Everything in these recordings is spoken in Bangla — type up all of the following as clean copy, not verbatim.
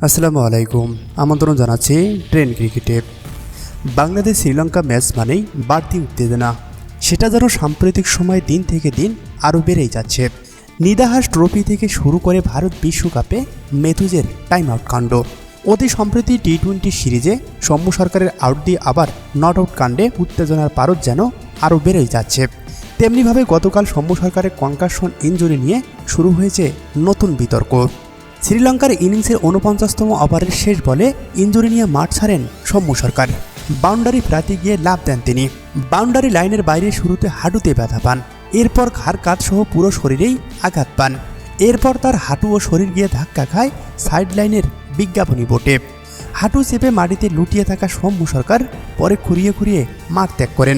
আসসালামু আলাইকুম। আমন্ত্রণ জানাচ্ছি ট্রেন ক্রিকেটে। বাংলাদেশ শ্রীলঙ্কা ম্যাচ মানেই বাড়তি উত্তেজনা, সেটা যেন সাম্প্রতিক সময়ে দিন থেকে দিন আরও বেড়েই যাচ্ছে। নিদাহাস ট্রফি থেকে শুরু করে ভারত বিশ্বকাপে মেথুজের টাইম আউট কাণ্ড, অতি সম্প্রতি টি-20 সিরিজে সৌম্য সরকারের আউট দিয়ে আবার নট আউট কাণ্ডে উত্তেজনার পারদ যেন আরও বেড়েই যাচ্ছে। তেমনিভাবে গতকাল সৌম্য সরকারের কনকাশন ইনজুরি নিয়ে শুরু হয়েছে নতুন বিতর্ক। শ্রীলঙ্কার ইনিংসের ৪৯তম ওভারের শেষ বলে ইনজুরি নিয়ে মাঠ ছাড়েন সৌম্য সরকার। বাউন্ডারি প্রাতে গিয়ে লাফ দেন তিনি। বাউন্ডারি লাইনের বাইরে শুরুতে হাঁটুতে ব্যথা পান, এরপর ঘাড় কাঁধসহ পুরো শরীরেই আঘাত পান। এরপর তার হাঁটু ও শরীর গিয়ে ধাক্কা খায় সাইড লাইনের বিজ্ঞাপনী বোর্ডে। হাঁটু চেপে মাটিতে লুটিয়ে থাকা সৌম্য সরকার পরে খুঁড়িয়ে খুঁড়িয়ে মাঠ ত্যাগ করেন।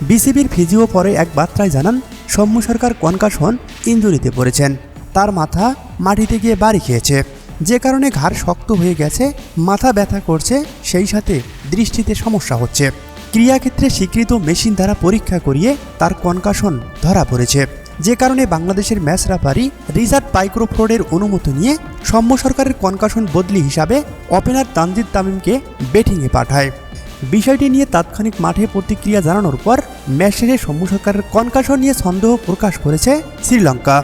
বিসিবির ফিজিও পরে এক বার্তায় জানান, সৌম্য সরকার কনকাশন ইনজুরিতে পড়েছেন। তার মাথা মাটিতে গিয়ে বাড়ি খেয়েছে, যে কারণে ঘাড় শক্ত হয়ে গেছে, মাথা ব্যথা করছে, সেই সাথে দৃষ্টিতে সমস্যা হচ্ছে। ক্রীড়াক্ষেত্রে স্বীকৃত মেশিন দ্বারা পরীক্ষা করিয়ে তার কনকাশন ধরা পড়েছে, যে কারণে বাংলাদেশের ম্যাচ রেফারি রিচার্ড পাইক্রোফোর্ডের অনুমতি নিয়ে সৌম্য সরকারের কনকাশন বদলি হিসাবে ওপেনার তানজিদ তামিমকে ব্যাটিংয়ে পাঠায়। বিষয়টি নিয়ে তাৎক্ষণিক মাঠে প্রতিক্রিয়া জানানোর পর ম্যাচ শেষে সৌম্য সরকারের কনকাশন নিয়ে সন্দেহ প্রকাশ করেছে শ্রীলঙ্কা।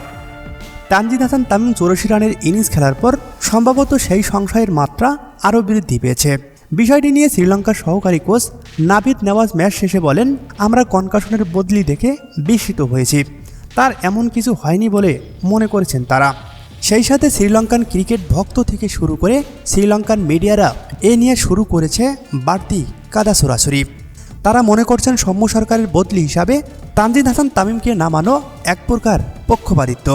তানজিদ হাসান তামিম ৮৪ রানের ইনিংস খেলার পর সম্ভবত সেই সংশয়ের মাত্রা আরও বৃদ্ধি পেয়েছে। বিষয়টি নিয়ে শ্রীলঙ্কার সহকারী কোচ নাভিদ নেওয়াজ ম্যাচ শেষে বলেন, আমরা কনকাশনের বদলি দেখে বিস্মিত হয়েছি, তার এমন কিছু হয়নি বলে মনে করেছেন তারা। সেই সাথে শ্রীলঙ্কান ক্রিকেট ভক্ত থেকে শুরু করে শ্রীলঙ্কান মিডিয়ারা এ নিয়ে শুরু করেছে বাড়তি কাদা ছোড়াছড়ি। তারা মনে করছেন সৌম্য সরকারের বদলি হিসাবে তানজিদ হাসান তামিমকে নামানো এক প্রকার পক্ষপাতিত্ব।